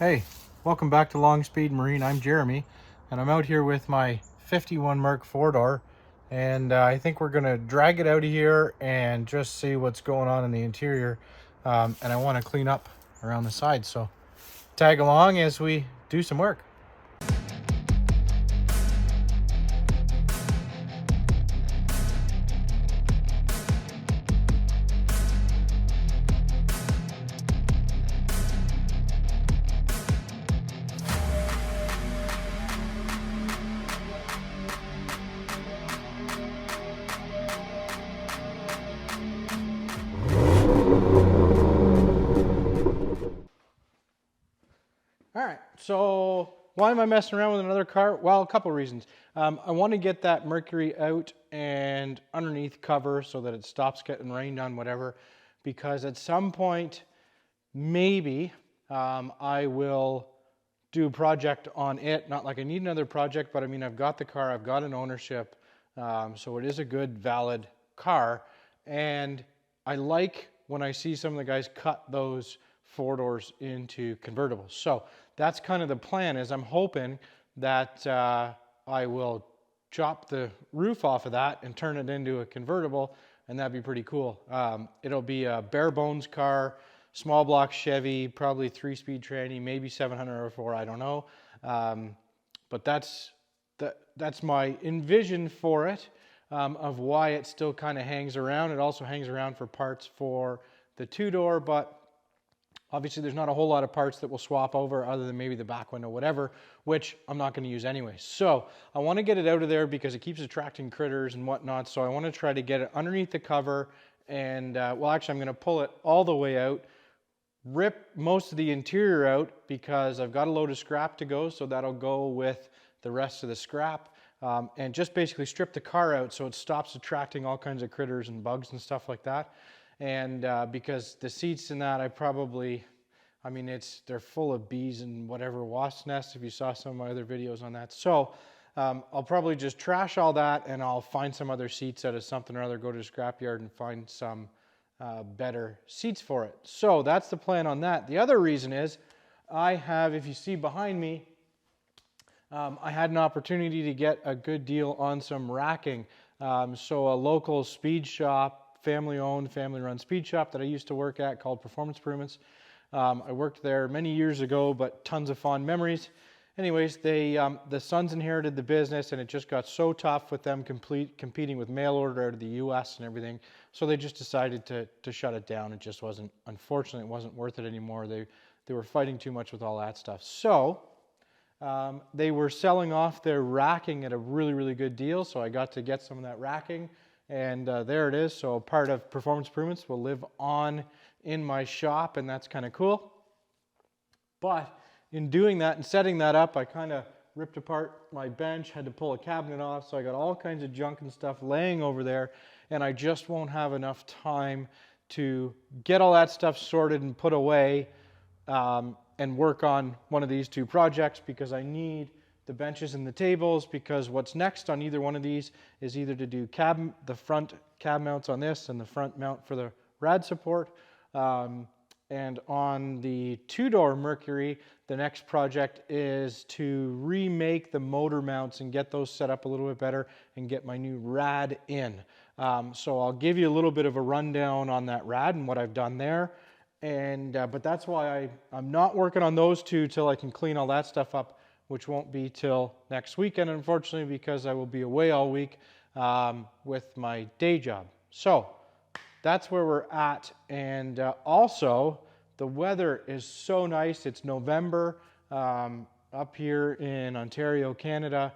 Hey, welcome back to Long Speed Marine. I'm Jeremy, and I'm out here with my 51 Merc 4-door, and I think we're gonna drag it out of here and just see what's going on in the interior. And I want to clean up around the sides, so tag along as we do some work. All right, so why am I messing around with another car? Well, a couple reasons. I want to get that Mercury out and underneath cover so that it stops getting rained on, whatever, because at some point, maybe I will do a project on it. Not like I need another project, but I mean, I've got the car, I've got an ownership, so it is a good, valid car. And I like when I see some of the guys cut those 4-doors into convertibles. So that's kind of the plan. Is I'm hoping that I will chop the roof off of that and turn it into a convertible, and that'd be pretty cool. It'll be a bare bones car, small block Chevy, probably 3-speed tranny, maybe 700 R4, I don't know. But that's my envision for it, of why it still kind of hangs around. It also hangs around for parts for the 2-door, but obviously there's not a whole lot of parts that will swap over other than maybe the back window, whatever, which I'm not going to use anyway. So I want to get it out of there because it keeps attracting critters and whatnot. So I want to try to get it underneath the cover, and well, actually I'm going to pull it all the way out, rip most of the interior out because I've got a load of scrap to go, so that'll go with the rest of the scrap, and just basically strip the car out so it stops attracting all kinds of critters and bugs and stuff like that. And because the seats in that, I mean, they're full of bees and whatever, wasp nests, if you saw some of my other videos on that. So I'll probably just trash all that, and I'll find some other seats out of something or other, go to the scrapyard and find some better seats for it. So that's the plan on that. The other reason is I have, if you see behind me, I had an opportunity to get a good deal on some racking. So a local speed shop, family-owned, family-run speed shop that I used to work at called Performance Improvements. I worked there many years ago, but tons of fond memories. Anyways, the sons inherited the business, and it just got so tough with them competing with mail order out of the U.S. and everything. So they just decided to shut it down. It just wasn't, unfortunately, it wasn't worth it anymore. They were fighting too much with all that stuff. So they were selling off their racking at a really, really good deal. So I got to get some of that racking. And there it is. So part of Performance Improvements will live on in my shop, and that's kind of cool. But in doing that and setting that up, I kind of ripped apart my bench, had to pull a cabinet off, so I got all kinds of junk and stuff laying over there, and I just won't have enough time to get all that stuff sorted and put away and work on one of these two projects, because I need the benches and the tables, because what's next on either one of these is either to do the front cab mounts on this and the front mount for the rad support. And on the 2-door Mercury, the next project is to remake the motor mounts and get those set up a little bit better and get my new rad in. So I'll give you a little bit of a rundown on that rad and what I've done there. And but that's why I'm not working on those two till I can clean all that stuff up, which won't be till next weekend, unfortunately, because I will be away all week with my day job. So that's where we're at. And also, the weather is so nice. It's November up here in Ontario, Canada,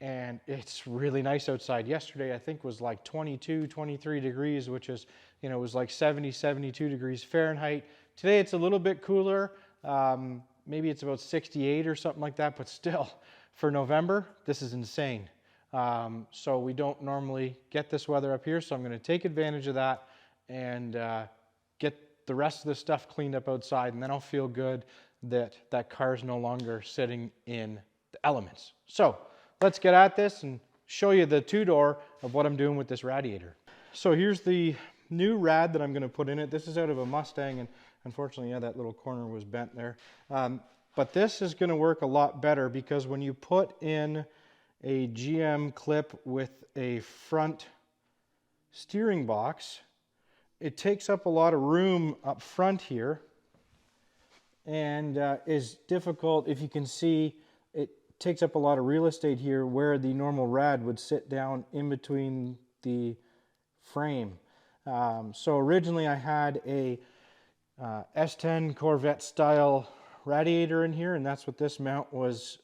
and it's really nice outside. Yesterday, I think, was like 22, 23 degrees, which is, you know, it was like 70, 72 degrees Fahrenheit. Today, it's a little bit cooler. Maybe it's about 68 or something like that, but still, for November, this is insane. So we don't normally get this weather up here, so I'm going to take advantage of that and get the rest of the stuff cleaned up outside, and then I'll feel good that that car's no longer sitting in the elements. So let's get at this and show you the 2-door of what I'm doing with this radiator. So here's the new rad that I'm going to put in it. This is out of a Mustang, and unfortunately, yeah, that little corner was bent there. But this is going to work a lot better because when you put in a GM clip with a front steering box, it takes up a lot of room up front here, and is difficult. If you can see, it takes up a lot of real estate here where the normal rad would sit down in between the frame. So originally I had a S10 Corvette style radiator in here, and that's what this mount was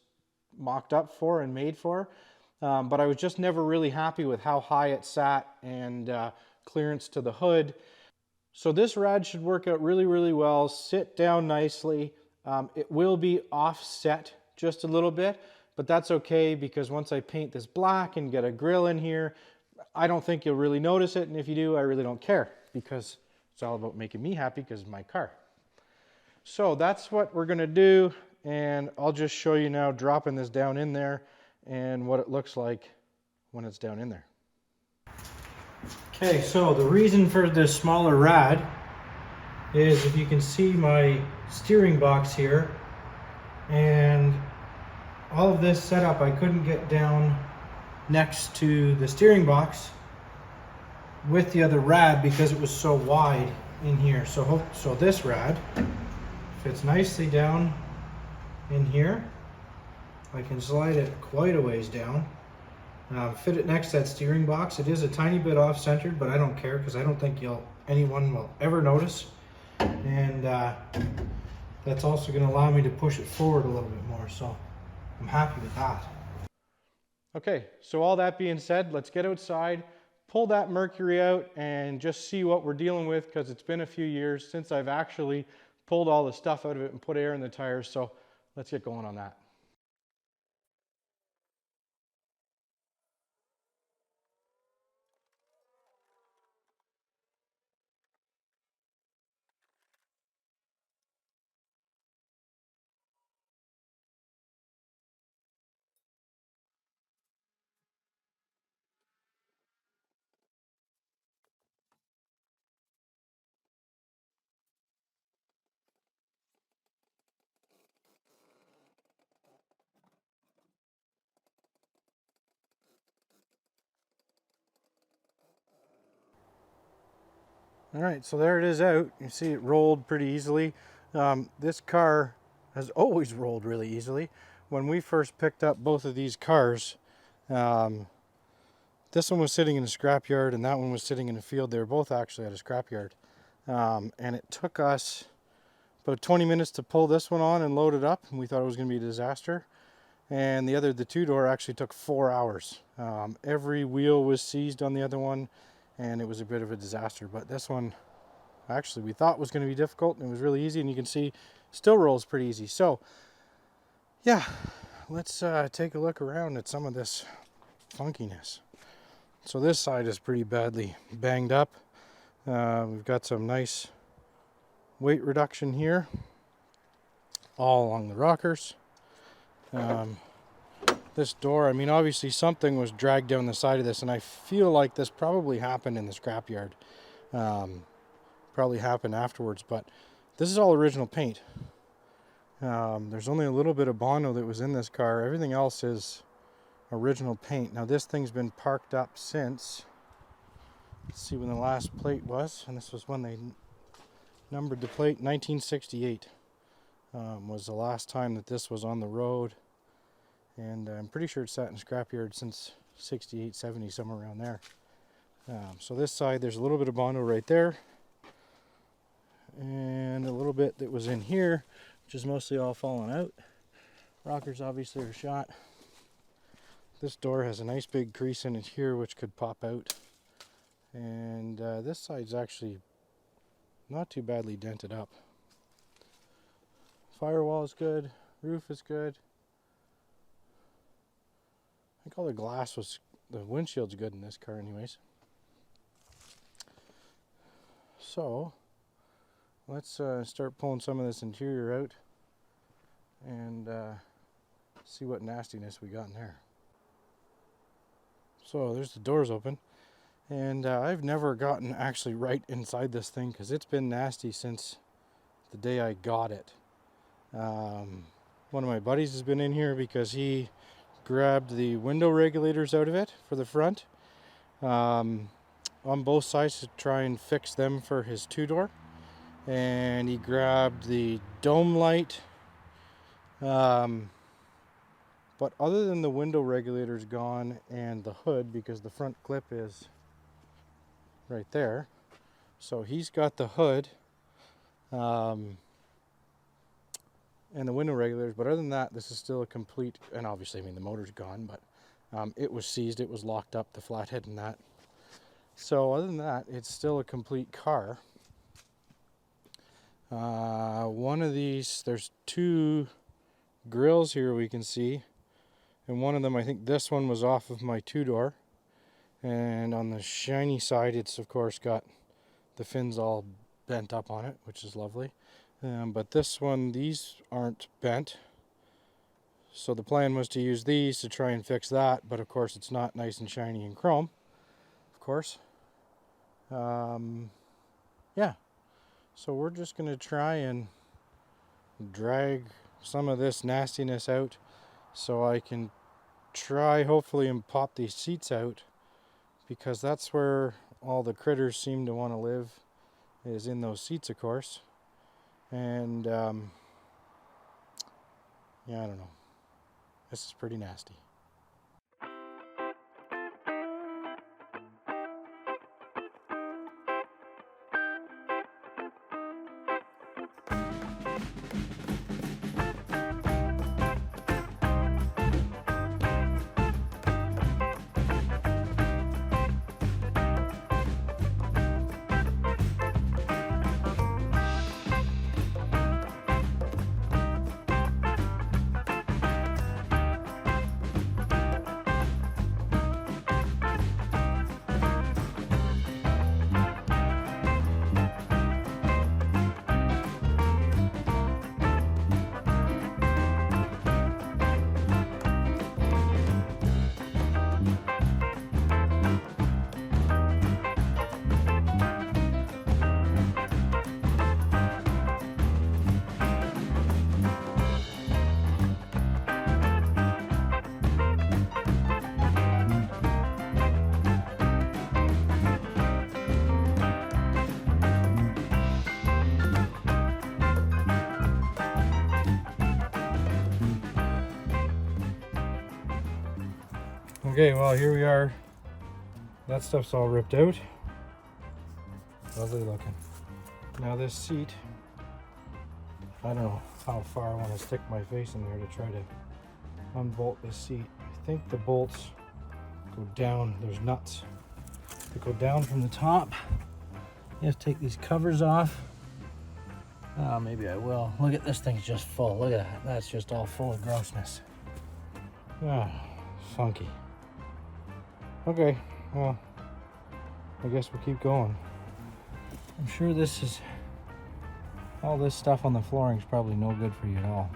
mocked up for and made for. But I was just never really happy with how high it sat and clearance to the hood. So this rad should work out really, really well, sit down nicely. It will be offset just a little bit, but that's okay because once I paint this black and get a grill in here, I don't think you'll really notice it. And if you do, I really don't care because it's all about making me happy because it's my car. So that's what we're gonna do. And I'll just show you now dropping this down in there and what it looks like when it's down in there. Okay, so the reason for this smaller rad is if you can see my steering box here and all of this setup, I couldn't get down next to the steering box with the other rad because it was so wide in here. So this rad fits nicely down in here. I can slide it quite a ways down. Fit it next to that steering box. It is a tiny bit off-centered, but I don't care because I don't think anyone will ever notice. And that's also going to allow me to push it forward a little bit more, so I'm happy with that. Okay, so all that being said, let's get outside, pull that Mercury out, and just see what we're dealing with because it's been a few years since I've actually pulled all the stuff out of it and put air in the tires, so let's get going on that. All right, so there it is out. You see it rolled pretty easily. This car has always rolled really easily. When we first picked up both of these cars, this one was sitting in a scrapyard and that one was sitting in a field. They were both actually at a scrapyard. And it took us about 20 minutes to pull this one on and load it up, and we thought it was going to be a disaster. And the two-door actually took 4 hours. Every wheel was seized on the other one, and it was a bit of a disaster. But this one, actually, we thought was going to be difficult, and it was really easy, and you can see still rolls pretty easy. So, yeah, let's take a look around at some of this funkiness. So this side is pretty badly banged up. We've got some nice weight reduction here, all along the rockers. This door, I mean, obviously something was dragged down the side of this, and I feel like this probably happened in the scrapyard. Probably happened afterwards, but this is all original paint. There's only a little bit of Bono that was in this car. Everything else is original paint. Now this thing's been parked up since, let's see when the last plate was, and this was when they numbered the plate. 1968 was the last time that this was on the road. And I'm pretty sure it sat in scrapyard since 68, 70, somewhere around there. So this side, there's a little bit of Bondo right there. And a little bit that was in here, which is mostly all fallen out. Rockers obviously are shot. This door has a nice big crease in it here, which could pop out. And this side's actually not too badly dented up. Firewall is good. Roof is good. I think all the glass was, the windshield's good in this car anyways. So, let's start pulling some of this interior out and see what nastiness we got in there. So, there's the doors open. And I've never gotten actually right inside this thing because it's been nasty since the day I got it. One of my buddies has been in here because he grabbed the window regulators out of it for the front on both sides to try and fix them for his two-door. And he grabbed the dome light. But other than the window regulators gone and the hood, because the front clip is right there, so he's got the hood and the window regulators, but other than that, this is still a complete, and obviously, I mean, the motor's gone, but it was seized, it was locked up, the flathead and that. So other than that, it's still a complete car. One of these, there's two grills here we can see, and one of them, I think this one was off of my two-door, and on the shiny side, it's of course got the fins all bent up on it, which is lovely. But this one, these aren't bent, so the plan was to use these to try and fix that, but of course it's not nice and shiny and chrome, of course. Yeah, so we're just going to try and drag some of this nastiness out so I can try hopefully and pop these seats out, because that's where all the critters seem to want to live, is in those seats, of course. And yeah, I don't know, this is pretty nasty. Okay, well, here we are. That stuff's all ripped out. Lovely looking. Now this seat, I don't know how far I want to stick my face in there to try to unbolt this seat. I think the bolts go down. There's nuts that go down from the top. You have to take these covers off. Maybe I will. Look at this thing's just full. Look at that. That's just all full of grossness. Funky. Okay, well, I guess we'll keep going. I'm sure all this stuff on the flooring is probably no good for you at all.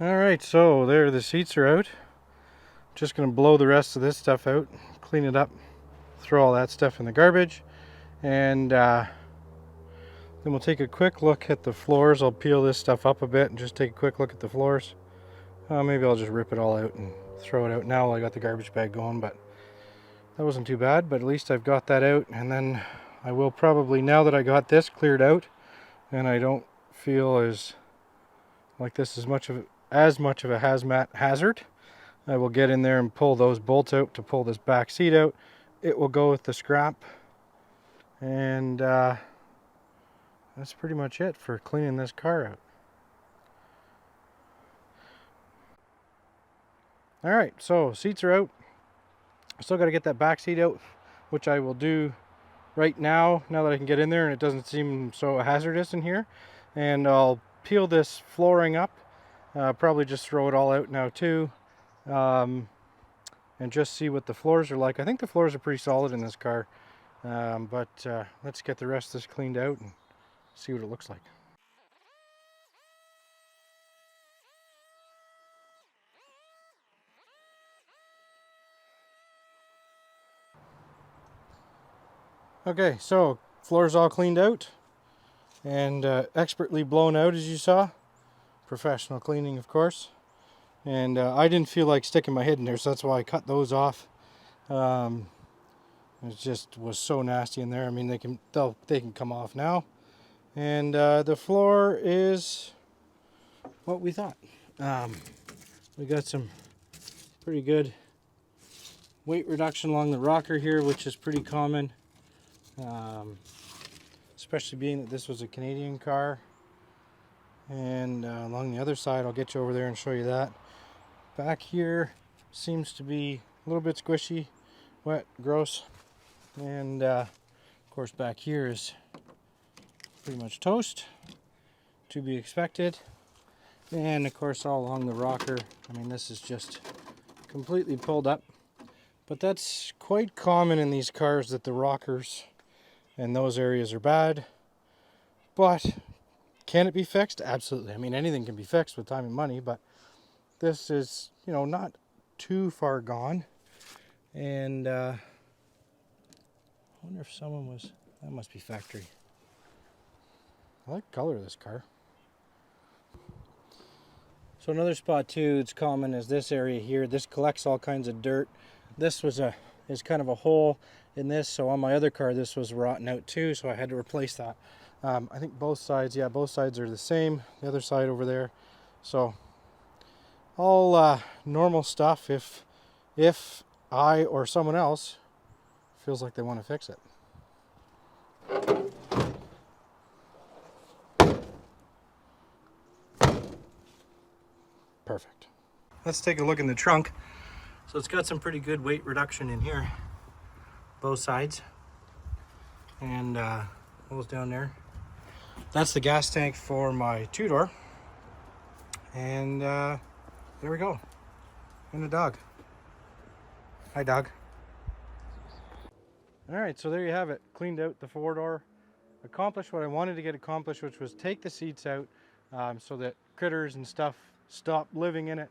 Alright, so there, the seats are out. Just going to blow the rest of this stuff out, clean it up, throw all that stuff in the garbage, and then we'll take a quick look at the floors. I'll peel this stuff up a bit and just take a quick look at the floors. Maybe I'll just rip it all out and throw it out now while I got the garbage bag going, but that wasn't too bad. But at least I've got that out, and then I will probably, now that I got this cleared out and I don't feel as like this is as much of a hazmat hazard, I will get in there and pull those bolts out to pull this back seat out. It will go with the scrap, and that's pretty much it for cleaning this car out. Alright, so seats are out. Still got to get that back seat out, which I will do right now that I can get in there and it doesn't seem so hazardous in here. And I'll peel this flooring up, probably just throw it all out now too, and just see what the floors are like. I think the floors are pretty solid in this car, but let's get the rest of this cleaned out and see what it looks like. Okay, so floor's all cleaned out and expertly blown out, as you saw. Professional cleaning, of course. And I didn't feel like sticking my head in there, so that's why I cut those off. It just was so nasty in there. I mean, they can come off now. And the floor is what we thought. We got some pretty good weight reduction along the rocker here, which is pretty common, especially being that this was a Canadian car. And along the other side, I'll get you over there and show you that. Back here seems to be a little bit squishy, wet, gross. And of course back here is pretty much toast, to be expected. And of course all along the rocker, I mean, this is just completely pulled up. But that's quite common in these cars, that the rockers and those areas are bad. But can it be fixed? Absolutely. I mean, anything can be fixed with time and money, but this is, you know, not too far gone. And I wonder if someone was, that must be factory. I like the color of this car. So another spot too that's common is this area here. This collects all kinds of dirt. This is kind of a hole in this, so on my other car this was rotten out too, so I had to replace that. I think both sides are the same. The other side over there. So all normal stuff if I or someone else feels like they want to fix it. Perfect. Let's take a look in the trunk. So it's got some pretty good weight reduction in here, both sides, and holes down there. That's the gas tank for my two-door, and there we go. And the dog. Hi, dog. All right, so there you have it. Cleaned out the four-door, accomplished what I wanted to get accomplished, which was take the seats out so that critters and stuff stop living in it.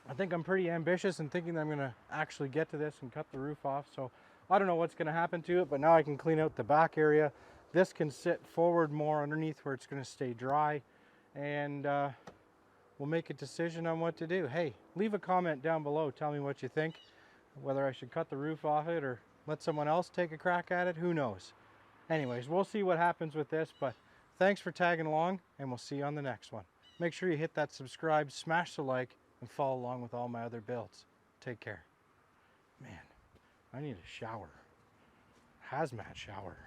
I think I'm pretty ambitious in thinking that I'm going to actually get to this and cut the roof off. So I don't know what's going to happen to it, but now I can clean out the back area. This can sit forward more underneath where it's going to stay dry, and we'll make a decision on what to do. Hey, leave a comment down below. Tell me what you think, whether I should cut the roof off it or let someone else take a crack at it. Who knows? Anyways, we'll see what happens with this, but thanks for tagging along, and we'll see you on the next one. Make sure you hit that subscribe, smash the like, and follow along with all my other builds. Take care. Man, I need a shower. Hazmat shower.